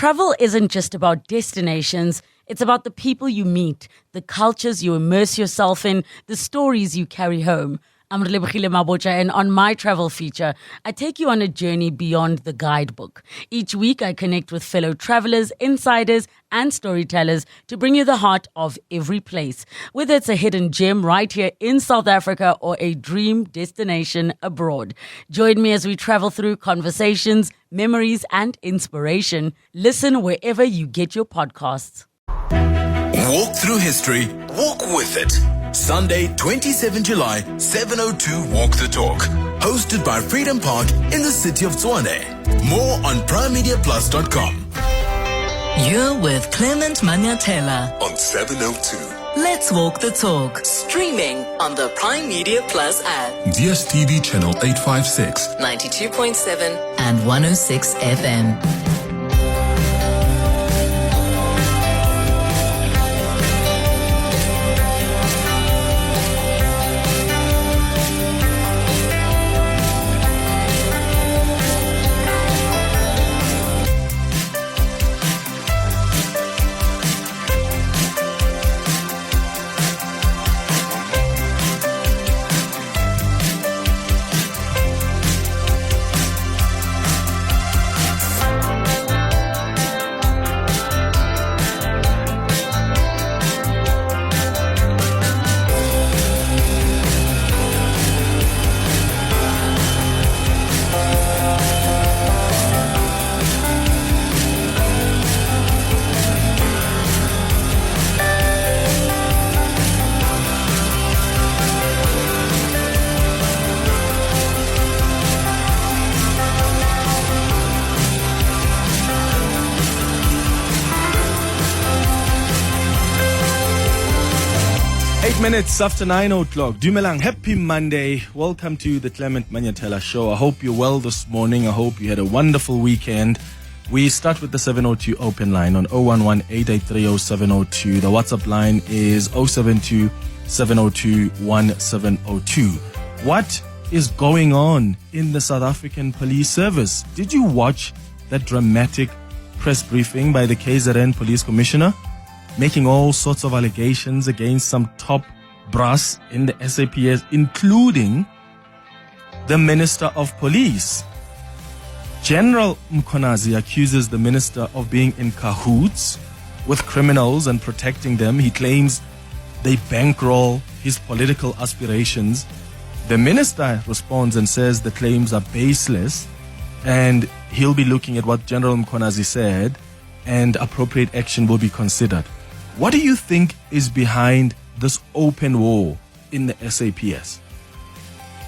travel isn't just about destinations. It's about the people you meet, the cultures you immerse yourself in, the stories you carry home. I'm Relebogile Mabocha, and on my travel feature, I take you on a journey beyond the guidebook. Each week, I connect with fellow travelers, insiders, and storytellers to bring you the heart of every place. Whether it's a hidden gem right here in South Africa or a dream destination abroad. Join me as we travel through conversations, memories, and inspiration. Listen wherever you get your podcasts. Walk through history, walk with it. Sunday, 27 July, 7:02 Walk the Talk. Hosted by Freedom Park in the city of Tshwane. More on primemediaplus.com. You're with Clement Manyathela On 7:02. Let's Walk the Talk. Streaming on the Prime Media Plus app. DSTV channel 856. 92.7 and 106 FM. Minutes after 9 o'clock. Dumelang, happy Monday. Welcome to the Clement Manyathela Show. I hope you're well this morning. I hope you had a wonderful weekend. We start with the 702 open line on 011-883-0702. The WhatsApp line is 072-702-1702. What is going on in the South African Police Service? Did you watch that dramatic press briefing by the KZN Police Commissioner, making all sorts of allegations against some top brass in the SAPS, including the Minister of Police? General Mkhwanazi accuses the minister of being in cahoots with criminals and protecting them. He claims they bankroll his political aspirations. The minister responds and says the claims are baseless, and he'll be looking at what General Mkhwanazi said, and appropriate action will be considered. What do you think is behind this open war in the SAPS?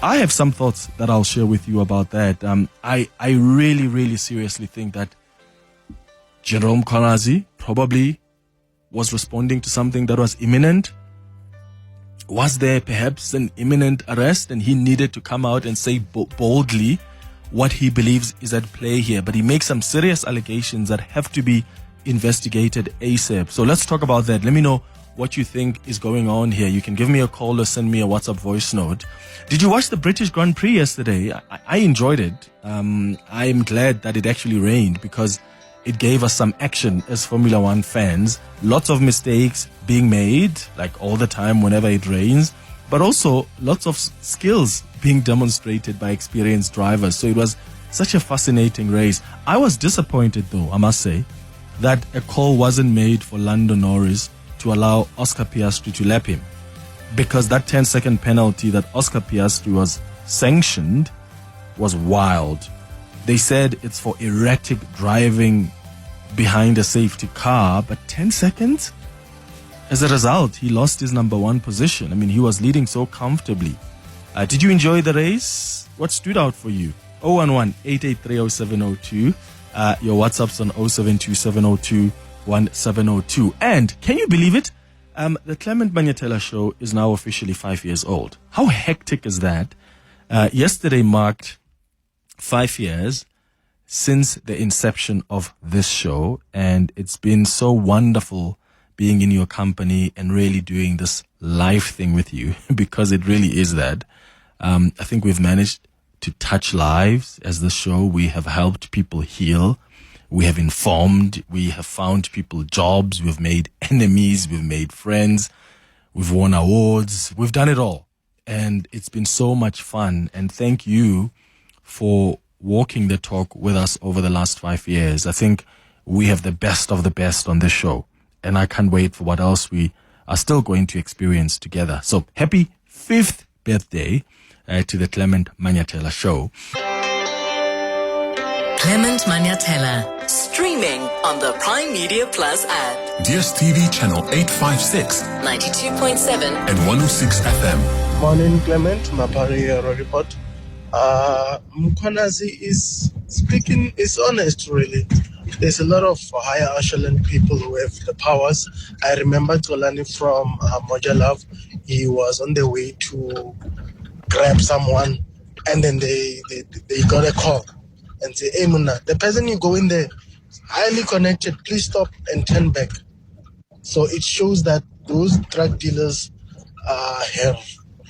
I have some thoughts that I'll share with you about that. I really seriously think that General Mkhwanazi probably was responding to something that was imminent. Was there perhaps an imminent arrest and he needed to come out and say boldly what he believes is at play here? But he makes some serious allegations that have to be investigated ASAP. So let's talk about that. Let me know what you think is going on here. You can give me a call or send me a WhatsApp voice note. Did you watch the British Grand Prix yesterday? I enjoyed it. I'm glad that it actually rained because it gave us some action as Formula One fans. Lots of mistakes being made, like all the time whenever it rains, but also lots of skills being demonstrated by experienced drivers. So it was such a fascinating race. I was disappointed though, I must say, that a call wasn't made for Lando Norris to allow Oscar Piastri to lap him, because that 10-second penalty that Oscar Piastri was sanctioned was wild. They said it's for erratic driving behind a safety car, but 10 seconds? As a result, he lost his number one position. I mean, he was leading so comfortably. Did you enjoy the race? What stood out for you? 011-883-0702. Your WhatsApp's on 072-702-1702. And can you believe it? The Clement Manyathela Show is now officially 5 years old. How hectic is that? Yesterday marked 5 years since the inception of this show, and it's been so wonderful being in your company and really doing this live thing with you, because it really is that. I think we've managed to touch lives as the show. We have helped people heal. We have informed, we have found people jobs, we've made enemies, we've made friends, we've won awards, we've done it all. And it's been so much fun. And thank you for walking the talk with us over the last 5 years. I think we have the best of the best on this show. And I can't wait for what else we are still going to experience together. So happy 5th birthday to the Clement Manyathela Show. Clement Manyathela, streaming on the Prime Media Plus app. DSTV channel 856 92.7 and 106 FM. Morning, Clement. Mapari report. Mkhwanazi is speaking, is honest, really. There's a lot of higher echelon people who have the powers. I remember Tolani from Mojalav. He was on the way to grab someone, and then they got a call and say, "Hey, Muna, the person you go in there, highly connected, please stop and turn back." So it shows that those drug dealers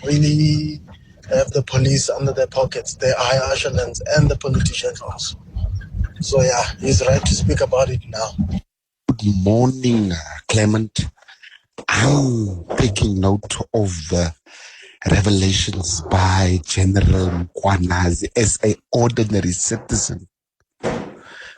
really have the police under their pockets, the higher echelons and the politicians also. So yeah, he's right to speak about it now. Good morning, Clement. I'm taking note of the revelations by General Mkhwanazi as an ordinary citizen.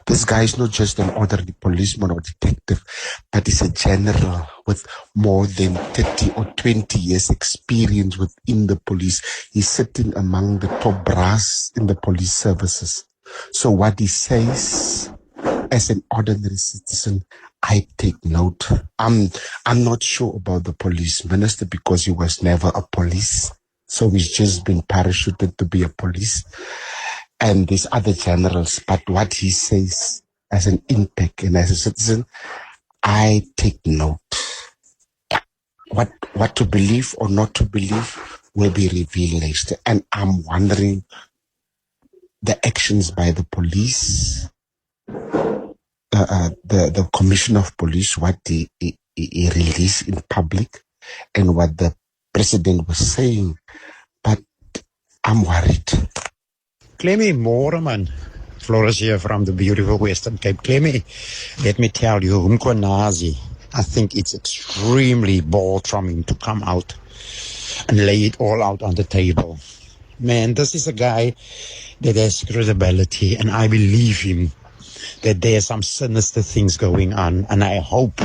This guy is not just an ordinary policeman or detective, but he's a general with more than 30 or 20 years experience within the police. He's sitting among the top brass in the police services. So what he says as an ordinary citizen, I take note. I'm not sure about the police minister because he was never a police. So he's just been parachuted to be a police. And these other generals, but what he says as an impact and as a citizen, I take note. What to believe or not to believe will be revealed next. And I'm wondering the actions by the police, the commissioner of police, what he released in public and what the president was saying. But I'm worried. Clemmy Moreman, Flores here from the beautiful Western Cape. Clemmy, let me tell you, Mkhwanazi, I think it's extremely bold from him to come out and lay it all out on the table. Man, this is a guy that has credibility, and I believe him that there are some sinister things going on, and I hope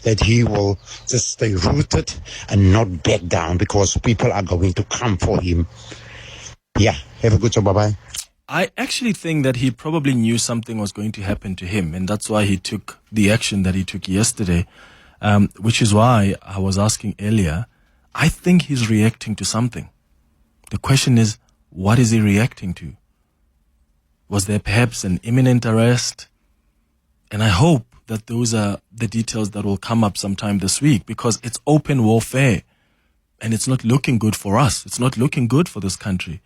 that he will just stay rooted and not back down because people are going to come for him. Yeah, have a good job. Bye-bye. I actually think that he probably knew something was going to happen to him, and that's why he took the action that he took yesterday, which is why I was asking earlier. I think he's reacting to something. The question is, what is he reacting to? Was there perhaps an imminent arrest? And I hope that those are the details that will come up sometime this week, because it's open warfare and it's not looking good for us. It's not looking good for this country.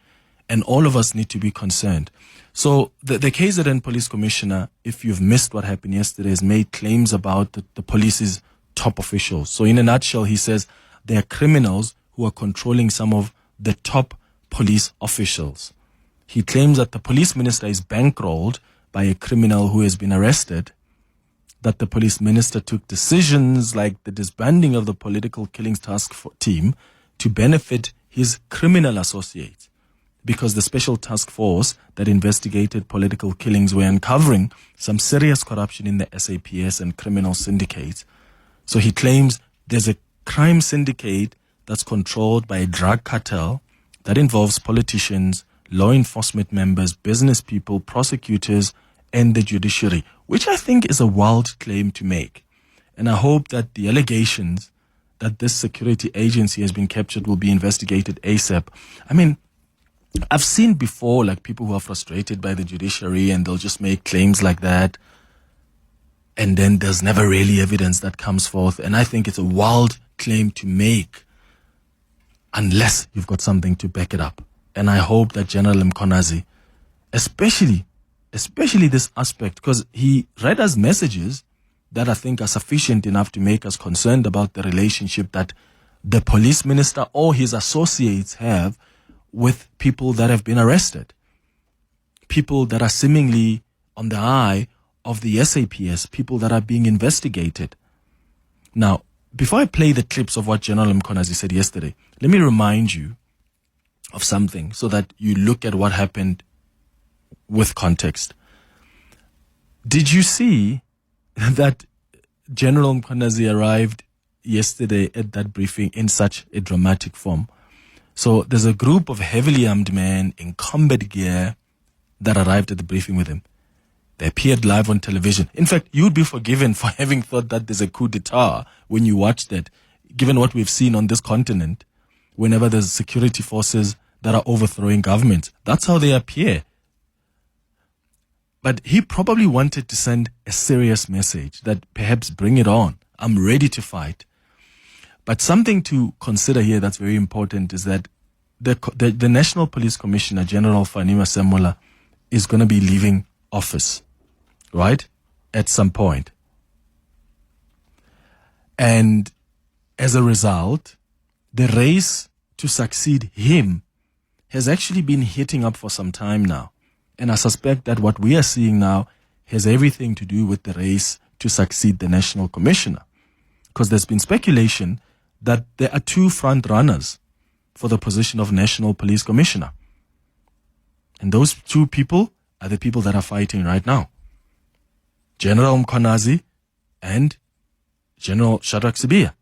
And all of us need to be concerned. So the KZN police commissioner, if you've missed what happened yesterday, has made claims about the police's top officials. So in a nutshell, he says there are criminals who are controlling some of the top police officials. He claims that the police minister is bankrolled by a criminal who has been arrested, that the police minister took decisions like the disbanding of the political killings task team to benefit his criminal associates, because the special task force that investigated political killings were uncovering some serious corruption in the SAPS and criminal syndicates. So he claims there's a crime syndicate that's controlled by a drug cartel that involves politicians, law enforcement members, business people, prosecutors, and the judiciary, which I think is a wild claim to make. And I hope that the allegations that this security agency has been captured will be investigated ASAP. I mean, I've seen before, like, people who are frustrated by the judiciary and they'll just make claims like that, and then there's never really evidence that comes forth. And I think it's a wild claim to make unless you've got something to back it up. And I hope that General Mkhwanazi, especially this aspect, because he read us messages that I think are sufficient enough to make us concerned about the relationship that the police minister or his associates have with people that have been arrested, people that are seemingly on the eye of the SAPS, people that are being investigated. Now, before I play the clips of what General Mkhwanazi said yesterday, let me remind you of something so that you look at what happened with context. Did you see that General Mkhwanazi arrived yesterday at that briefing in such a dramatic form? So there's a group of heavily armed men in combat gear that arrived at the briefing with him. They appeared live on television. In fact, you'd be forgiven for having thought that there's a coup d'etat when you watch that, given what we've seen on this continent, whenever there's security forces that are overthrowing governments. That's how they appear. But he probably wanted to send a serious message that perhaps bring it on. I'm ready to fight. But something to consider here that's very important is that the National Police Commissioner, General Fanima Semola, is going to be leaving office, right, at some point. And as a result, the race to succeed him has actually been heating up for some time now. And I suspect that what we are seeing now has everything to do with the race to succeed the National Commissioner. Because there's been speculation that there are two front runners for the position of National Police Commissioner. And those two people are the people that are fighting right now. General Mkhwanazi and General Shadrack Sibiya.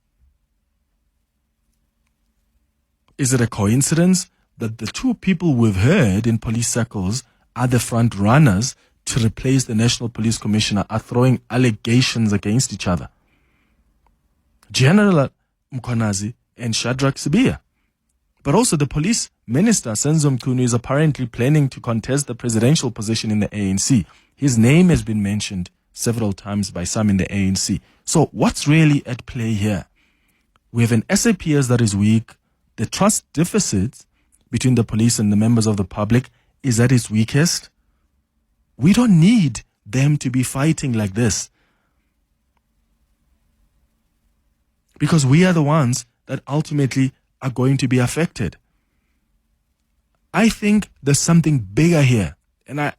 Is it a coincidence that the two people we've heard in police circles are the front runners to replace the National Police Commissioner are throwing allegations against each other? General Mkhwanazi and Shadrack Sibiya. But also the police minister, Senzo Mchunu, is apparently planning to contest the presidential position in the ANC. His name has been mentioned several times by some in the ANC. So what's really at play here? We have an SAPS that is weak. The trust deficit between the police and the members of the public is at its weakest. We don't need them to be fighting like this, because we are the ones that ultimately are going to be affected. I think there's something bigger here. And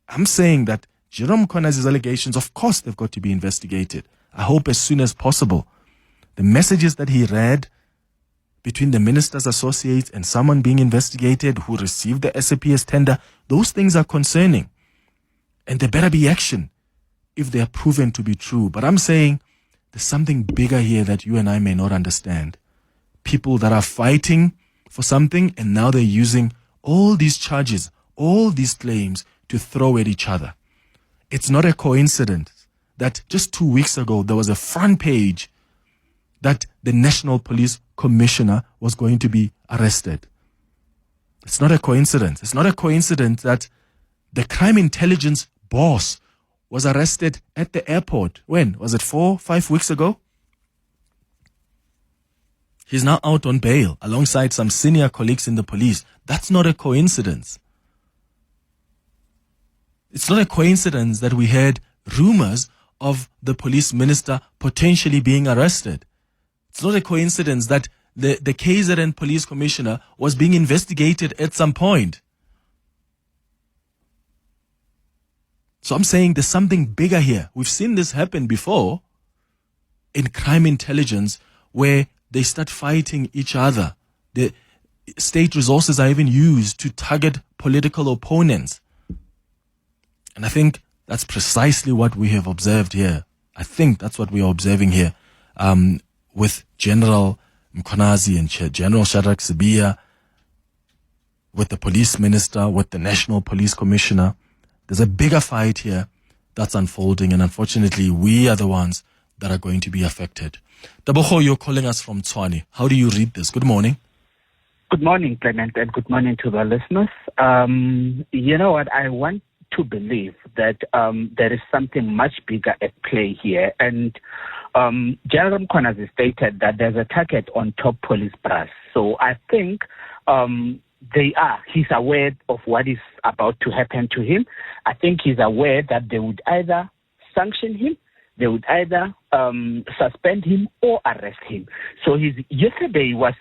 I'm saying that Jerome Mkhwanazi's allegations, of course, they've got to be investigated. I hope as soon as possible. The messages that he read between the minister's associates and someone being investigated who received the SAPS tender, those things are concerning. And there better be action if they are proven to be true. But I'm saying there's something bigger here that you and I may not understand. People that are fighting for something, and now they're using all these charges, all these claims to throw at each other. It's not a coincidence that just 2 weeks ago there was a front page that the National Police Commissioner was going to be arrested. It's not a coincidence. It's not a coincidence that the crime intelligence boss was arrested at the airport. When? Was it 4-5 weeks ago? He's now out on bail alongside some senior colleagues in the police. That's not a coincidence. It's not a coincidence that we heard rumors of the police minister potentially being arrested. It's not a coincidence that the KZN police commissioner was being investigated at some point. So I'm saying there's something bigger here. We've seen this happen before in crime intelligence, where they start fighting each other. The state resources are even used to target political opponents. And I think that's precisely what we have observed here. I think that's what we are observing here with General Mkhwanazi and General Shadrack Sibiya, with the police minister, with the National Police Commissioner. There's a bigger fight here that's unfolding, and unfortunately, we are the ones that are going to be affected. Tabogo, you're calling us from Tshwane. How do you read this? Good morning. Good morning, Clement, and good morning to the listeners. You know what? I want to believe that there is something much bigger at play here. And General Mkhwanazi stated that there's a target on top police brass. So I think he's aware of what is about to happen to him. I think he's aware that they would either sanction him they would either suspend him or arrest him. So yesterday was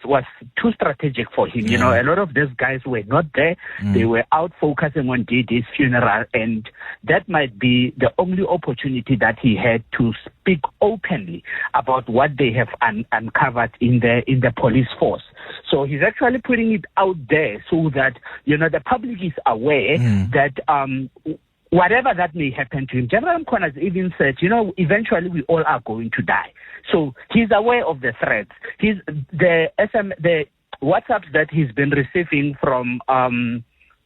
too strategic for him. You know, a lot of these guys were not there. They were out focusing on Didi's funeral, and that might be the only opportunity that he had to speak openly about what they have uncovered in the police force. So he's actually putting it out there so that, you know, the public is aware that whatever that may happen to him. General Mkhwanazi even said, you know, eventually we all are going to die. So he's aware of the threats. The WhatsApps that he's been receiving from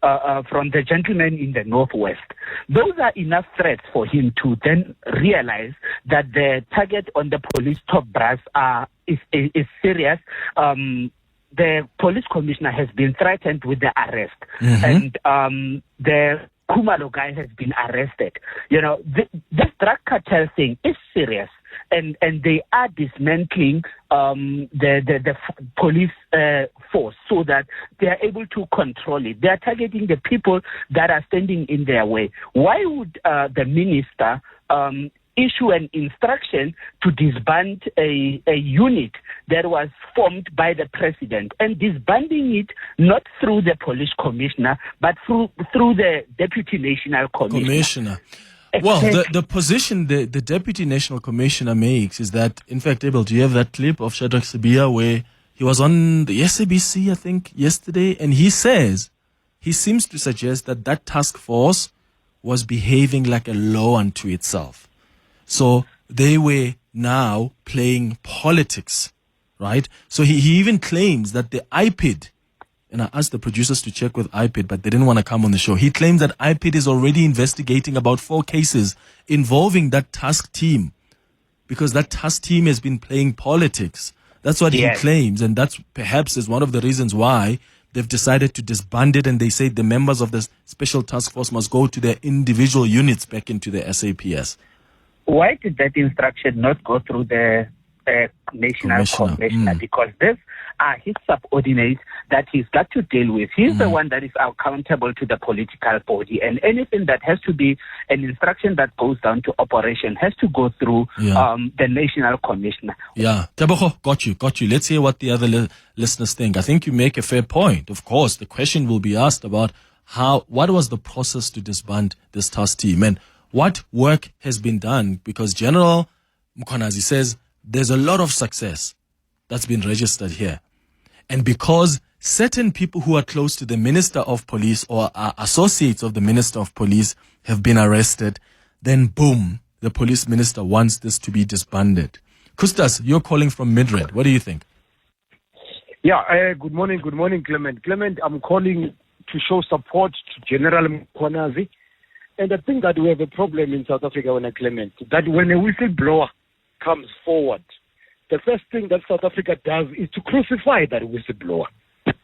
the gentleman in the Northwest. Those are enough threats for him to then realize that the target on the police top brass is serious. The police commissioner has been threatened with the arrest, and the Khumalo guy has been arrested. You know, this drug cartel thing is serious, and they are dismantling the police force so that they are able to control it. They are targeting the people that are standing in their way. Why would the minister issue an instruction to disband a unit that was formed by the president, and disbanding it not through the police commissioner but through the deputy national commissioner? Well, the position the deputy national commissioner makes is that, in fact, Abel, do you have that clip of Shadrach Sibiya where he was on the SABC, I think, yesterday, and he seems to suggest that task force was behaving like a law unto itself. So they were now playing politics, right? So he even claims that the IPID, and I asked the producers to check with IPID, but they didn't want to come on the show. He claims that IPID is already investigating about 4 cases involving that task team, because that task team has been playing politics. That's what he claims, and that's perhaps is one of the reasons why they've decided to disband it, and they say the members of the special task force must go to their individual units back into the SAPS. Why did that instruction not go through the national commissioner? Because these are his subordinates that he's got to deal with. He's the one that is accountable to the political body, and anything that has to be an instruction that goes down to operation has to go through the national commissioner. Yeah, Tebogo, got you. Let's hear what the other listeners think. I think you make a fair point. Of course, the question will be asked about what was the process to disband this task team, and what work has been done, because General Mkhwanazi says there's a lot of success that's been registered here. And because certain people who are close to the Minister of Police or are associates of the Minister of Police have been arrested, then boom, the police minister wants this to be disbanded. Kustas, you're calling from Midrand. What do you think? Yeah, good morning, Clement. Clement, I'm calling to show support to General Mkhwanazi. And I think that we have a problem in South Africa, Clement, that when a whistleblower comes forward, the first thing that South Africa does is to crucify that whistleblower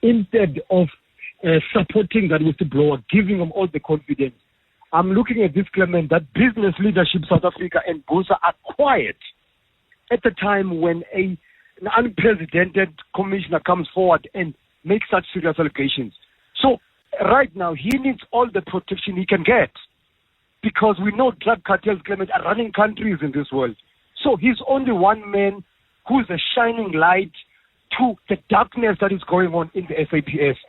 instead of supporting that whistleblower, giving them all the confidence. I'm looking at this, Clement, that business leadership South Africa and BUSA are quiet at the time when an unprecedented commissioner comes forward and makes such serious allegations. So right now, he needs all the protection he can get, because we know drug cartels, Clement, are running countries in this world. So he's only one man who's a shining light to the darkness that is going on in the SAPS.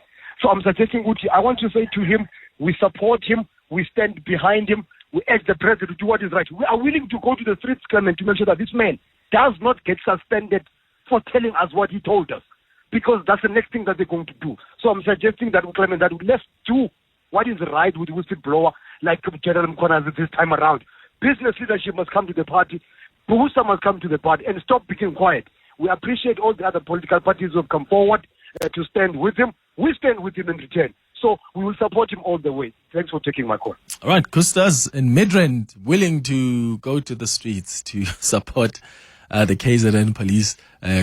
So I'm suggesting, Uti, I want to say to him, we support him, we stand behind him, we urge the president to do what is right. We are willing to go to the streets, Clement, to make sure that this man does not get suspended for telling us what he told us, because that's the next thing that they're going to do. So I'm suggesting that, Clement, that let's do what is right with the whistleblower, like General Mkhwanazi this time around. Business leadership must come to the party. BUSA must come to the party and stop being quiet. We appreciate all the other political parties who have come forward to stand with him. We stand with him in return. So we will support him all the way. Thanks for taking my call. All right, Kustas in Midrand willing to go to the streets to support the KZN police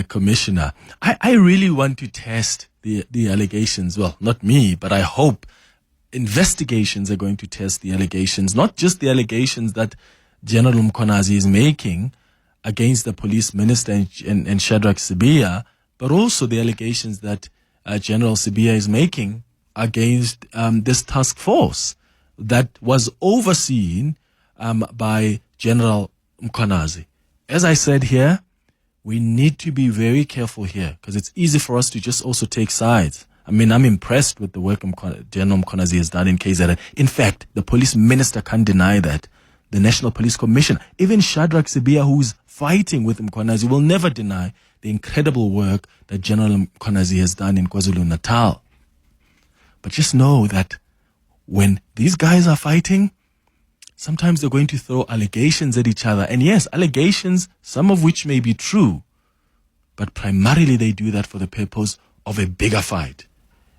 commissioner. I really want to test the allegations. Well, not me, but I hope investigations are going to test the allegations, not just the allegations that General Mkhwanazi is making against the police minister and Shadrach Sibiya, but also the allegations that General Sibiya is making against this task force that was overseen by General Mkhwanazi. As I said here, we need to be very careful here because it's easy for us to just also take sides. I mean, I'm impressed with the work General Mkhwanazi has done in KZN. In fact, the police minister can't deny that. The National Police Commissioner, even Shadrach Sibia, who's fighting with Mkhwanazi, will never deny the incredible work that General Mkhwanazi has done in KwaZulu-Natal. But just know that when these guys are fighting, sometimes they're going to throw allegations at each other. And yes, allegations, some of which may be true, but primarily they do that for the purpose of a bigger fight.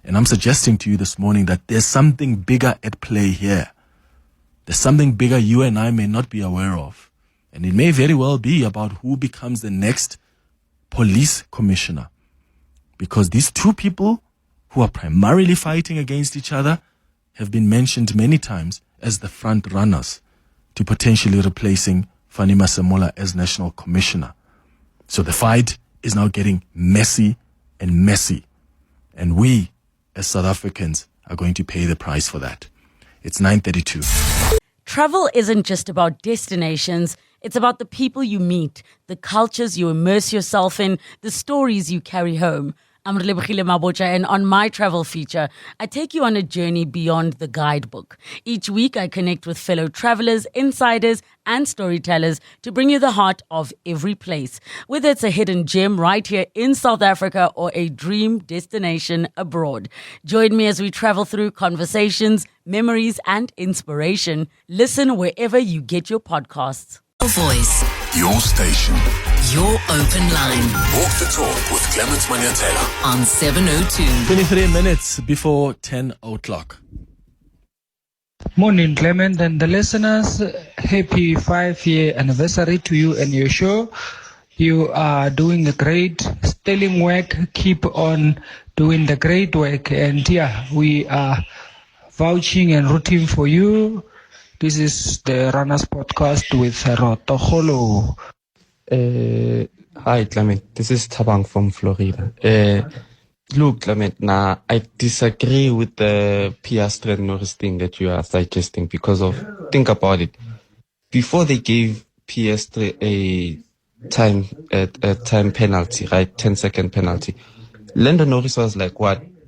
And I'm suggesting to you this morning that there's something bigger at play here. There's something bigger you and I may not be aware of. And it may very well be about who becomes the next police commissioner. Because these two people who are primarily fighting against each other have been mentioned many times as the front runners to potentially replacing Fani Masemola as national commissioner. So the fight is now getting messy and messy. And we, as South Africans, are going to pay the price for that. It's 9:32. Travel isn't just about destinations. It's about the people you meet, the cultures you immerse yourself in, the stories you carry home. I'm Relebogile Mabotja, and on my travel feature, I take you on a journey beyond the guidebook. Each week, I connect with fellow travelers, insiders, and storytellers to bring you the heart of every place. Whether it's a hidden gem right here in South Africa or a dream destination abroad. Join me as we travel through conversations, memories, and inspiration. Listen wherever you get your podcasts. Your voice, Your station. your open line Walk the talk with Clement Manyathela. on 702. 23 minutes before 10 o'clock. Morning, Clement and the listeners. Happy 5-year anniversary to you and your show. You are doing a great, sterling work. Keep on doing the great work. And yeah, we are vouching and rooting for you. This is the Runners Podcast with Rotogolo. Hi, Clement. This is Tabang from Florida. Look, Clement, I disagree with the Piastri and Norris thing that you are suggesting because of, think about it. Before they gave Piastri a time penalty, right? 10-second penalty. Lando Norris was like,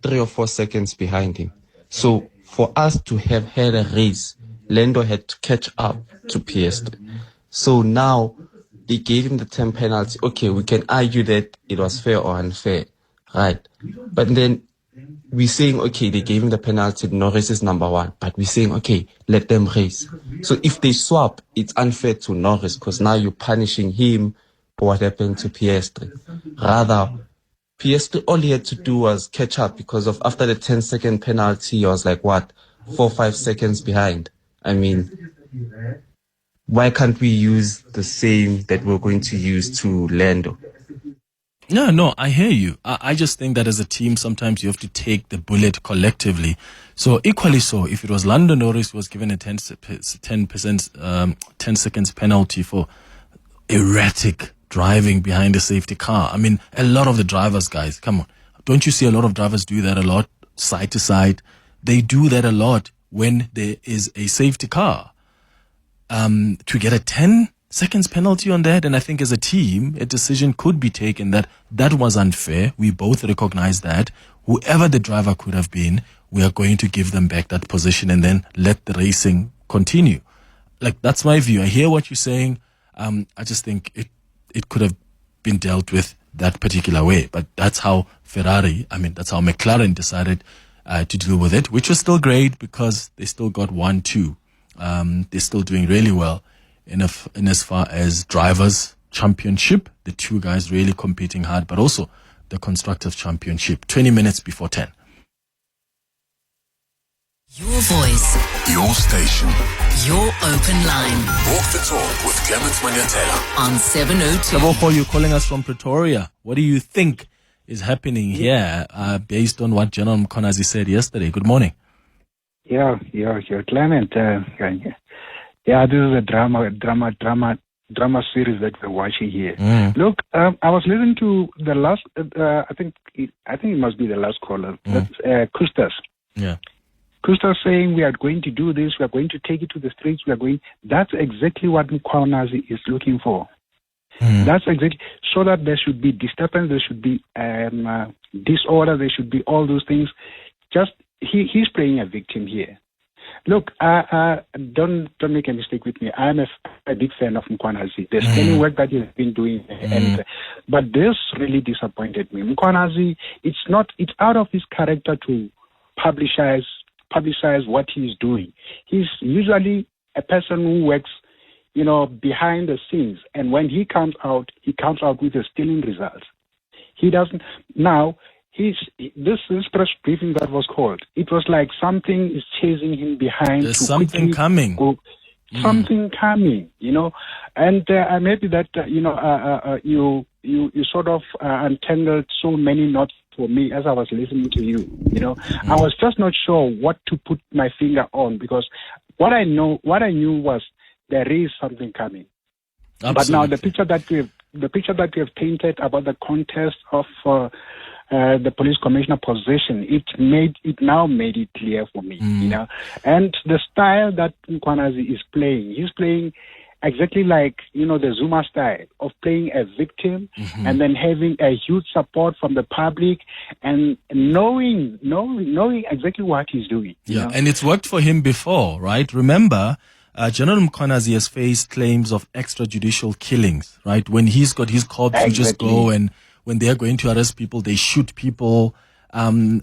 3 or 4 seconds behind him. So for us to have had a race, Lando had to catch up to Piastri. So now they gave him the 10 penalty. Okay, we can argue that it was fair or unfair, right? But then we're saying, okay, they gave him the penalty, Norris is number one. But we're saying, okay, let them race. So if they swap, it's unfair to Norris because now you're punishing him for what happened to Piastri. Rather, Piastri, all he had to do was catch up because of after the 10-second penalty, he was like, 4 or 5 seconds behind. I mean, why can't we use the same that we're going to use to Lando? No, I hear you. I just think that as a team, sometimes you have to take the bullet collectively. So equally so, if it was Lando Norris who was given a 10 seconds penalty for erratic driving behind a safety car. I mean, a lot of the drivers, guys, come on. Don't you see a lot of drivers do that a lot, side to side? They do that a lot when there is a safety car. To get a 10 seconds penalty on that, and I think as a team, a decision could be taken that was unfair. We both recognize that. Whoever the driver could have been, we are going to give them back that position and then let the racing continue. Like, that's my view. I hear what you're saying. I just think it could have been dealt with that particular way. But that's how that's how McLaren decided to deal with it, which was still great because they still got 1-2. They're still doing really well in as far as drivers championship, the two guys really competing hard, but also the constructors championship. 20 minutes before 10. Your voice, Your station. your open line Walk the talk with Clement Manyathela. on 702. Saboko, you're calling us from Pretoria. What do you think is happening here based on what General Mkhwanazi said yesterday? Good morning. Yeah, Clement. Yeah, this is a drama series that we're watching here. Look, I was listening to the last. I think it must be the last caller. That's Kustas. Yeah. Kusta saying we are going to do this, we are going to take it to the streets, that's exactly what Mkhwanazi is looking for. That's exactly, so that there should be disturbance, there should be disorder, there should be all those things. Just, he's playing a victim here. Look, don't make a mistake with me. I'm a big fan of Mkhwanazi. There's any work that he's been doing, but this really disappointed me. Mkhwanazi, it's out of his character to publicize what he's doing. He's usually a person who works, behind the scenes, and when he comes out with a stunning results. He doesn't now. This press briefing that was called, it was like something is chasing him behind. There's something coming. Something coming, and maybe that you sort of untangled so many knots for me as I was listening to you. I was just not sure what to put my finger on, because what I knew was there is something coming. Absolutely. But now the picture that we have painted about the contest of the police commissioner position, it now made it clear for me, and the style that Mkhwanazi is playing, he's playing exactly like, the Zuma style of playing a victim and then having a huge support from the public and knowing exactly what he's doing. Yeah, and it's worked for him before, right? Remember, General Mkhwanazi has faced claims of extrajudicial killings, right? When he's got his cops who just go, and when they're going to arrest people, they shoot people. And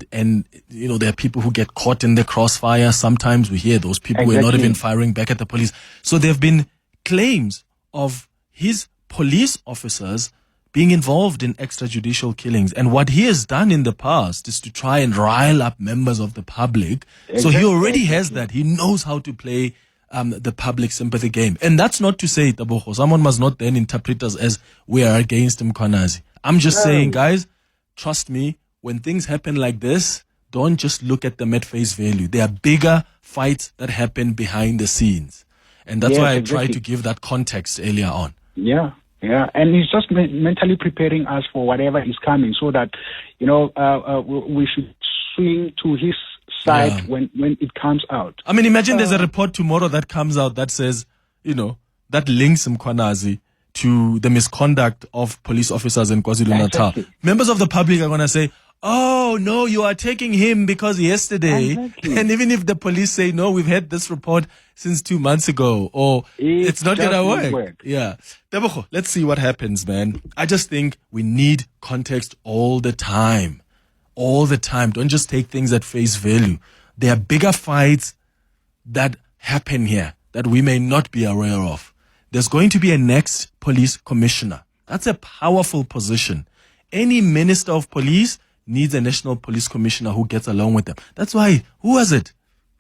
there are people who get caught in the crossfire. Sometimes we hear those people were not even firing back at the police. So there have been claims of his police officers being involved in extrajudicial killings. And what he has done in the past is to try and rile up members of the public. So he already has that. He knows how to play the public sympathy game. And that's not to say, Tabogo, someone must not then interpret us as we are against Mkhwanazi. I'm just saying, guys, trust me, when things happen like this, don't just look at them at face value. There are bigger fights that happen behind the scenes. And that's why I tried to give that context earlier on. Yeah. And he's just mentally preparing us for whatever is coming, so that, we should swing to his side when it comes out. I mean, imagine there's a report tomorrow that comes out that says, that links Mkhwanazi to the misconduct of police officers in KwaZulu-Natal. Exactly. Members of the public are going to say, oh, no, you are taking him because yesterday. Exactly. And even if the police say, no, we've had this report since 2 months ago, or it's not going to work. Yeah. Tebogo, let's see what happens, man. I just think we need context all the time. All the time. Don't just take things at face value. There are bigger fights that happen here that we may not be aware of. There's going to be a next police commissioner. That's a powerful position. Any minister of police needs a national police commissioner who gets along with them. That's why, who was it?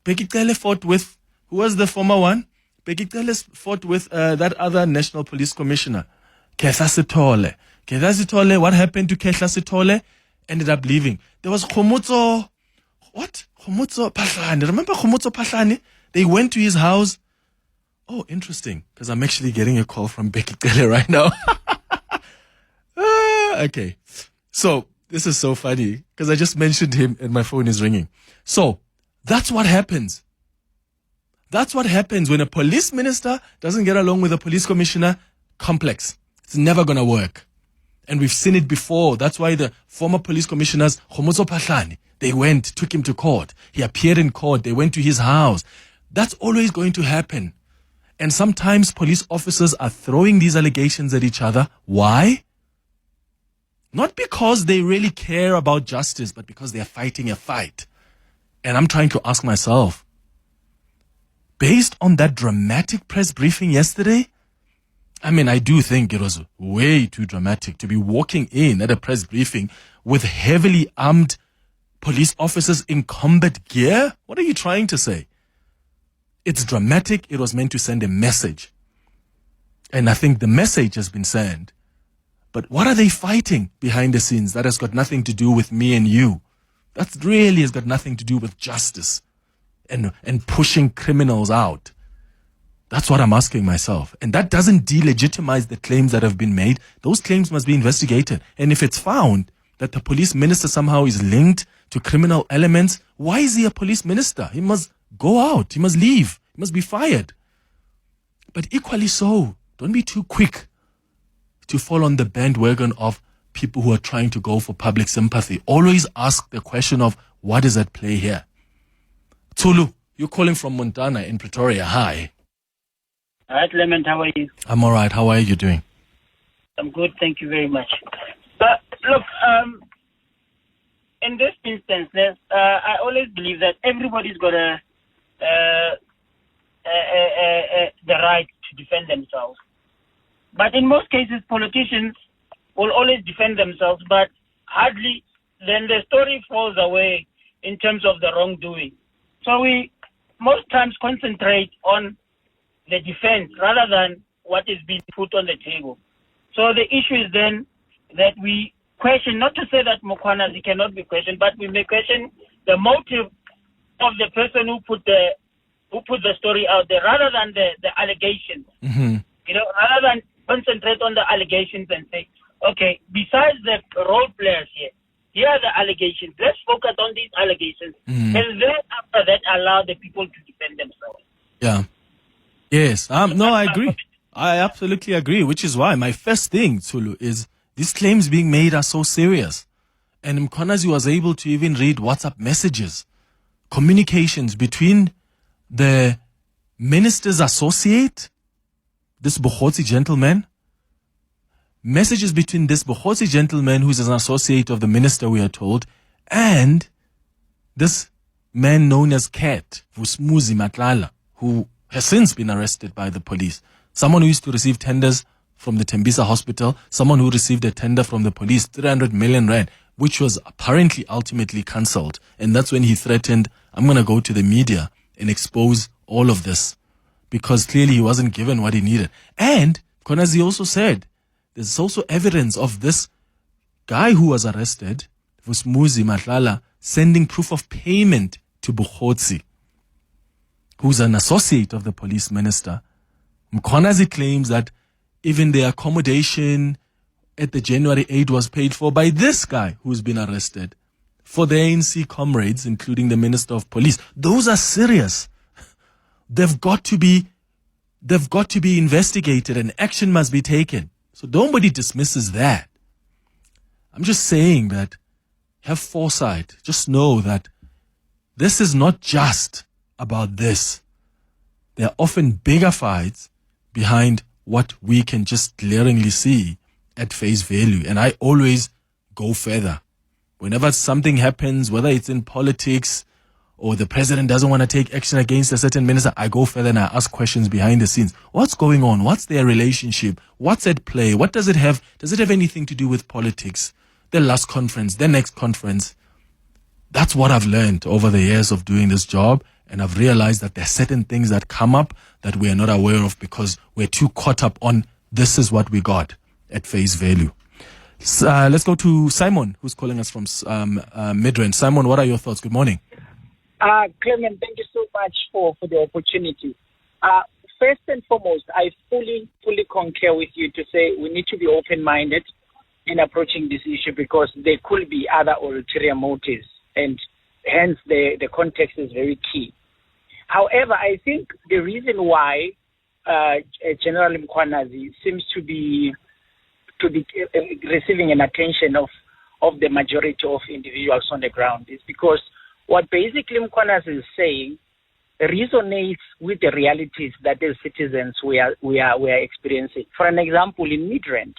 Bekitele fought with, who was the former one? Bekitele fought with that other national police commissioner, Kehla Sithole. Kehla Sithole, what happened to Kehla Sithole? Ended up leaving. There was Khomotso Pahlane. Remember Khomotso Pahlane? They went to his house. Oh, interesting, because I'm actually getting a call from Bekitele right now. Okay. So, this is so funny, because I just mentioned him and my phone is ringing. So, that's what happens. That's what happens when a police minister doesn't get along with a police commissioner. Complex. It's never going to work. And we've seen it before. That's why the former police commissioners, Khomotso Pahlane, they took him to court. He appeared in court. They went to his house. That's always going to happen. And sometimes police officers are throwing these allegations at each other. Why? Not because they really care about justice, but because they are fighting a fight. And I'm trying to ask myself, based on that dramatic press briefing yesterday, I mean, I do think it was way too dramatic to be walking in at a press briefing with heavily armed police officers in combat gear. What are you trying to say? It's dramatic. It was meant to send a message. And I think the message has been sent. But what are they fighting behind the scenes that has got nothing to do with me and you? That really has got nothing to do with justice and pushing criminals out. That's what I'm asking myself. And that doesn't delegitimize the claims that have been made. Those claims must be investigated. And if it's found that the police minister somehow is linked to criminal elements. Why is he a police minister? He must go out. He must leave. He must be fired. But equally so, don't be too quick to fall on the bandwagon of people who are trying to go for public sympathy. Always ask the question of what is at play here. Tulu, you're calling from Montana in Pretoria. Hi. Hi, Clement. How are you? I'm all right. How are you doing? I'm good. Thank you very much. Look, in this instance, I always believe that everybody's got the right to defend themselves. But in most cases, politicians will always defend themselves, but hardly then the story falls away in terms of the wrongdoing. So we most times concentrate on the defense rather than what is being put on the table. So the issue is then that we question, not to say that Mkhwanazi cannot be questioned, but we may question the motive of the person who put the story out there rather than the allegations. Mm-hmm. You know, rather than concentrate on the allegations and say, okay, besides the role players here are the allegations. Let's focus on these allegations. Mm. And then after that, allow the people to defend themselves. Yeah. Yes. No, I agree. I absolutely agree, which is why my first thing, Tsulu, is these claims being made are so serious. And Mkhwanazi was able to even read WhatsApp messages, communications between the minister's associate, this Bohotsi gentleman, messages between this Bohotsi gentleman, who is an associate of the minister, we are told, and this man known as Cat, Vusmuzi Matlala, who has since been arrested by the police. Someone who used to receive tenders from the Tembisa hospital, someone who received a tender from the police, 300 million rand, which was apparently ultimately cancelled. And that's when he threatened, I'm going to go to the media and expose all of this, because clearly he wasn't given what he needed. And Mkhwanazi also said, there's also evidence of this guy who was arrested, Vusmuzi Matlala, sending proof of payment to Bohotsi, who's an associate of the police minister. Mkhwanazi claims that even the accommodation at the January 8 was paid for by this guy who's been arrested for the ANC comrades, including the Minister of Police. Those are serious. They've got to be investigated and action must be taken. So nobody dismisses that. I'm just saying that have foresight. Just know that this is not just about this. There are often bigger fights behind what we can just glaringly see at face value. And I always go further. Whenever something happens, whether it's in politics or the president doesn't want to take action against a certain minister, I go further and I ask questions behind the scenes. What's going on? What's their relationship? What's at play? What does it have? Does it have anything to do with politics? The last conference, the next conference. That's what I've learned over the years of doing this job. And I've realized that there are certain things that come up that we are not aware of because we're too caught up on this is what we got at face value. Let's go to Simon, who's calling us from Midrand. Simon, what are your thoughts? Good morning. Clement, thank you so much for the opportunity. First and foremost, I fully concur with you to say we need to be open-minded in approaching this issue because there could be other ulterior motives, and hence the context is very key. However, I think the reason why General Mkhwanazi seems to be receiving an attention of the majority of individuals on the ground is because what basically Mkhwanazi is saying resonates with the realities that as citizens we are experiencing. For an example, in Midrand,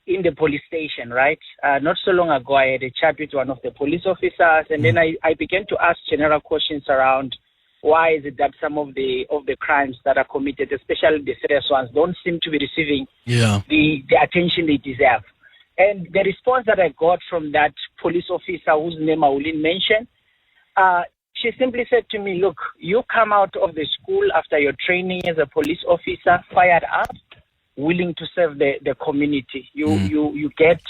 in the police station, right? Not so long ago, I had a chat with one of the police officers, and then I began to ask general questions around why is it that some of the crimes that are committed, especially the serious ones, don't seem to be receiving the attention they deserve. And the response that I got from that police officer, whose name I will mention, she simply said to me, look, you come out of the school after your training as a police officer, fired up, willing to serve the community. You get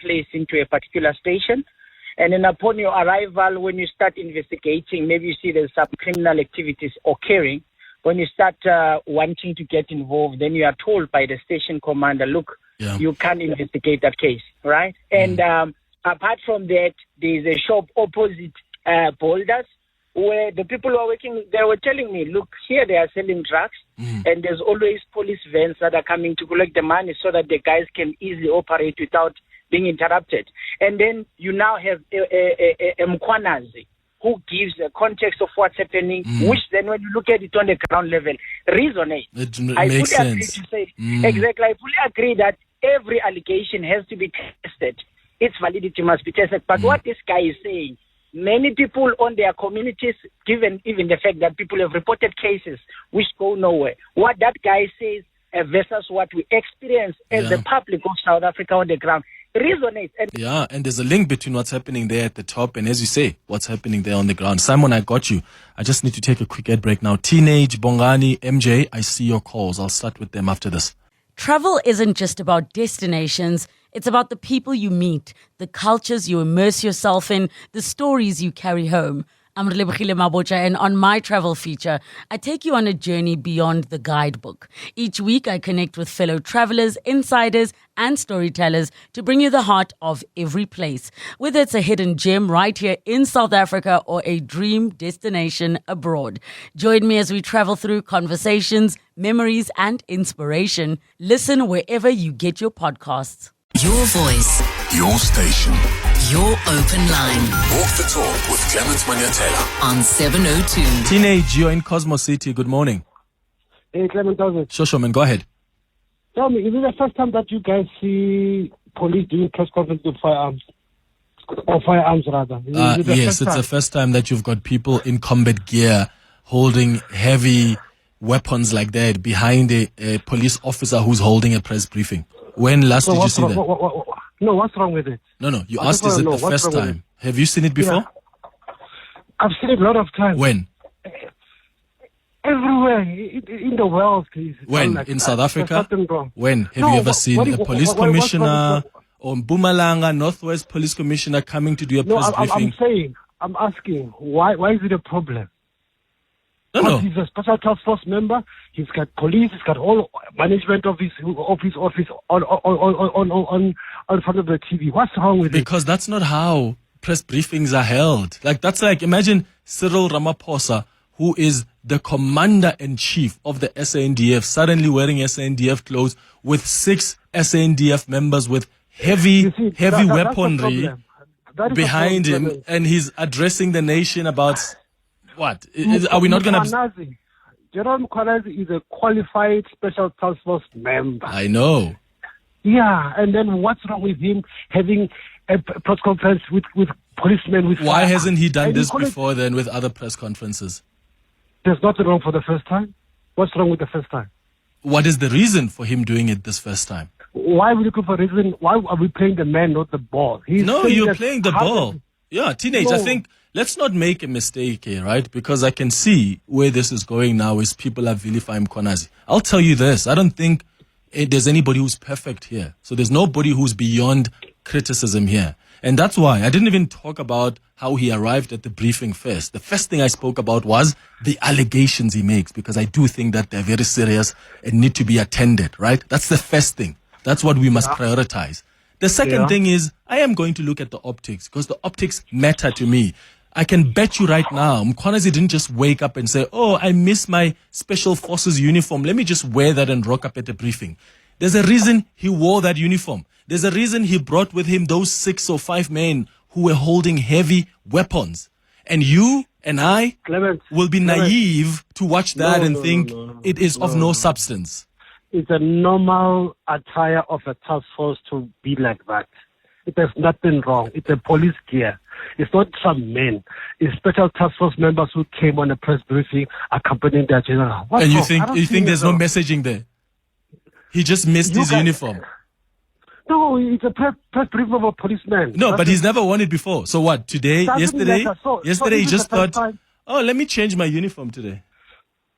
placed into a particular station, and then upon your arrival, when you start investigating, maybe you see there's some criminal activities occurring. When you start wanting to get involved, then you are told by the station commander, look, you can't investigate that case, right? And apart from that, there's a shop opposite Boulders where the people who are working, they were telling me, look, here they are selling drugs, and there's always police vans that are coming to collect the money so that the guys can easily operate without being interrupted. And then you now have a Mkhwanazi who gives a context of what's happening, which then when you look at it on the ground level, resonates. I fully agree to say, exactly, I fully agree that every allegation has to be tested. Its validity must be tested. But what this guy is saying, many people on their communities, given even the fact that people have reported cases which go nowhere, what that guy says versus what we experience as the public of South Africa on the ground resonates. And there's a link between what's happening there at the top and, as you say, what's happening there on the ground. Simon, I got you. I just need to take a quick ad break now. Teenage, Bongani, MJ, I see your calls. I'll start with them after this. Travel isn't just about destinations. It's about the people you meet, the cultures you immerse yourself in, the stories you carry home. I'm Relebogile Mabotja, and on my travel feature, I take you on a journey beyond the guidebook. Each week, I connect with fellow travelers, insiders, and storytellers to bring you the heart of every place. Whether it's a hidden gem right here in South Africa or a dream destination abroad. Join me as we travel through conversations, memories, and inspiration. Listen wherever you get your podcasts. Your voice. Your station. Your open line. Walk the talk with Clement Manyathela on 702. Teenage, you're in Cosmo City. Good morning. Hey, Clement, how's it? Sure, man. Go ahead. Tell me, is it the first time that you guys see police doing press conference with firearms? Or firearms, rather? Yes, it's the first time that you've got people in combat gear holding heavy weapons like that behind a police officer who's holding a press briefing. When last did you see that? No, what's wrong with it? No. You asked, is it the first time? Have you seen it before? Yeah. I've seen it a lot of times. When? Everywhere in the world, please. When? Like, in South Africa? When? Have No, you ever seen a police commissioner what- or Mpumalanga Northwest Police Commissioner coming to do a press briefing? I'm asking, why is it a problem? No. He's a special task force member. He's got police. He's got all management of his office on front of the TV. What's wrong with it? Because that's not how press briefings are held. That's like, imagine Cyril Ramaphosa, who is the commander-in-chief of the SANDF, suddenly wearing SANDF clothes with 6 SANDF members with heavy weaponry behind him, and he's addressing the nation about... What? Are we not going to... General Mkhwanazi is a qualified special task force member. I know. Yeah, and then what's wrong with him having a press conference with policemen? Why hasn't he done this before then with other press conferences? There's nothing wrong for the first time. What's wrong with the first time? What is the reason for him doing it this first time? Why are we looking for a reason? Why are we playing the man, not the ball? You're playing the ball. Yeah, teenage, I think... Let's not make a mistake here, right? Because I can see where this is going now is people are vilifying Mkhwanazi. I'll tell you this. I don't think there's anybody who's perfect here. So there's nobody who's beyond criticism here. And that's why I didn't even talk about how he arrived at the briefing first. The first thing I spoke about was the allegations he makes, because I do think that they're very serious and need to be attended, right? That's the first thing. That's what we must prioritize. The second thing is I am going to look at the optics, because the optics matter to me. I can bet you right now, Mkhwanazi didn't just wake up and say, oh, I miss my special forces uniform. Let me just wear that and rock up at the briefing. There's a reason he wore that uniform. There's a reason he brought with him those 6 or 5 men who were holding heavy weapons. And you and I will be naive to watch that and think it is of no substance. It's a normal attire of a task force to be like that. There's nothing wrong. It's a police gear. It's not some men. It's special task force members who came on a press briefing accompanying their general. And you think there's no messaging there? He just missed his uniform. No, it's a press briefing of a policeman. No, but he's never worn it before. So what? Yesterday he just thought, oh, let me change my uniform today.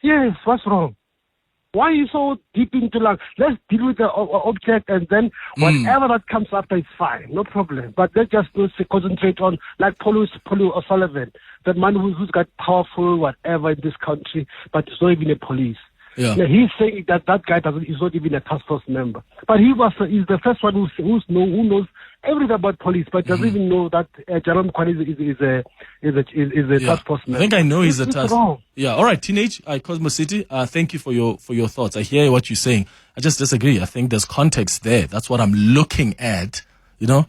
Yes, what's wrong? Why are you so deep into let's deal with the object, and then whatever that comes after is fine, no problem. But let's just concentrate on, like Paul O'Sullivan, that man who's got powerful whatever in this country, but it's not even a police. Yeah, he's saying that guy is not even a task force member, but he's the first one who knows everything about police, but doesn't even know that Nhlanhla Mkhwanazi is a task force member. I think I know he's a task. Wrong. Yeah, all right, Teenage, Cosmo City. Thank you for your thoughts. I hear what you're saying. I just disagree. I think there's context there. That's what I'm looking at.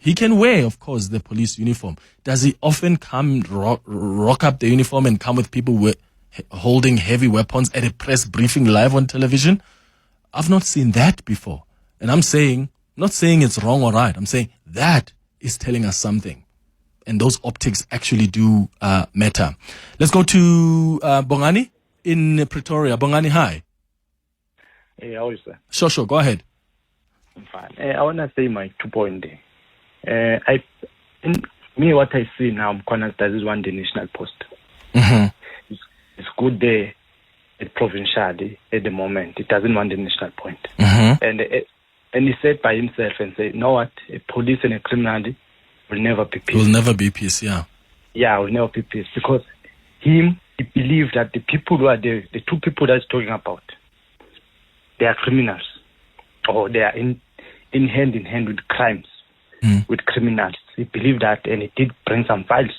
He can wear, of course, the police uniform. Does he often come rock up the uniform and come with people holding heavy weapons at a press briefing live on television? I've not seen that before. And I'm not saying it's wrong or right. I'm saying that is telling us something. And those optics actually do matter. Let's go to Bongani in Pretoria. Bongani, hi. Hey, how is that? Sure. Go ahead. I'm fine. I want to say my 2 point there. What I see now, Mkhwanazi doesn't want the national post. Mm-hmm. It's good there at provincially at the moment. It doesn't want the national point. Mm-hmm. And he said by himself and said, you know what, a police and a criminal will never be peace. Will never be peace, yeah. Yeah, will never be peace. Because he believed that the people who are there, the two people that he's talking about, they are criminals. Or they are in hand with crimes, with criminals. He believed that, and he did bring some files.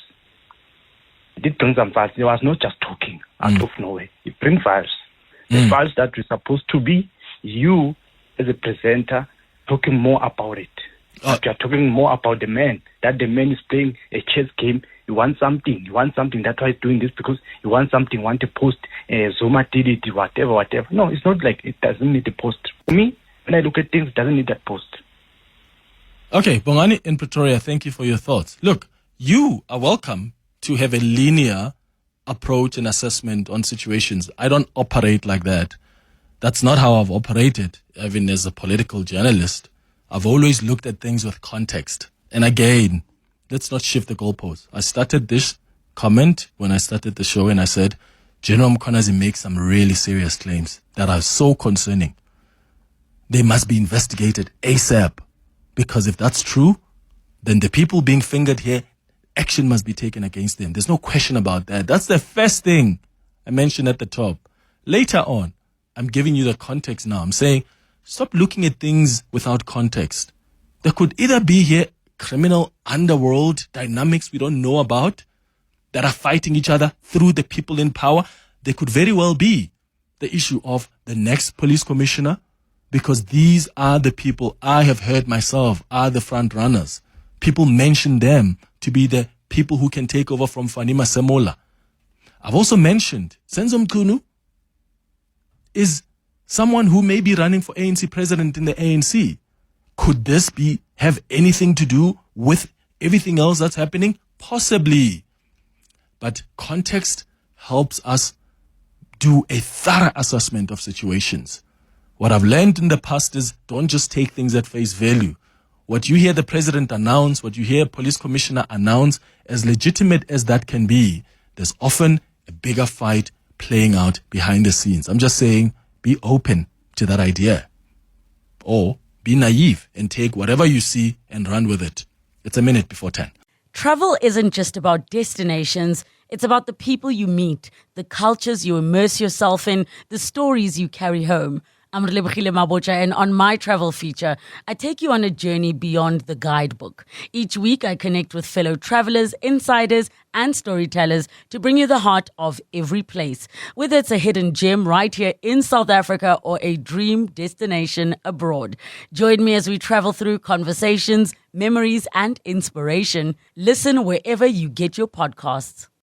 There was not just talking out of nowhere. He bring files. The files that were supposed to be you as a presenter talking more about it. But you are talking more about the man. That the man is playing a chess game. You want something. That's why he's doing this, because you want something. Want to post. Zuma did it. Whatever. No, it's not like it doesn't need a post. For me, when I look at things, it doesn't need that post. Okay, Bongani in Pretoria, thank you for your thoughts. Look, you are welcome to have a linear approach and assessment on situations. I don't operate like that. That's not how I've operated, even as a political journalist. I've always looked at things with context. And again, let's not shift the goalposts. I started this comment when I started the show and I said, General Mkhwanazi makes some really serious claims that are so concerning. They must be investigated ASAP. Because if that's true, then the people being fingered here, action must be taken against them. There's no question about that. That's the first thing I mentioned at the top. Later on, I'm giving you the context now. I'm saying, stop looking at things without context. There could either be here criminal underworld dynamics we don't know about that are fighting each other through the people in power. There could very well be the issue of the next police commissioner, because these are the people I have heard myself are the front runners. People mention them to be the people who can take over from Fanima Semola. I've also mentioned Senzo Mchunu is someone who may be running for ANC president in the ANC. Could this have anything to do with everything else that's happening? Possibly. But context helps us do a thorough assessment of situations. What I've learned in the past is don't just take things at face value. What you hear the president announce, what you hear a police commissioner announce, as legitimate as that can be, there's often a bigger fight playing out behind the scenes. I'm just saying, be open to that idea. Or be naive and take whatever you see and run with it. It's a minute before 10. Travel isn't just about destinations. It's about the people you meet, the cultures you immerse yourself in, the stories you carry home. I'm Relebogile Mabotja, and on my travel feature, I take you on a journey beyond the guidebook. Each week, I connect with fellow travelers, insiders, and storytellers to bring you the heart of every place. Whether it's a hidden gem right here in South Africa or a dream destination abroad. Join me as we travel through conversations, memories, and inspiration. Listen wherever you get your podcasts.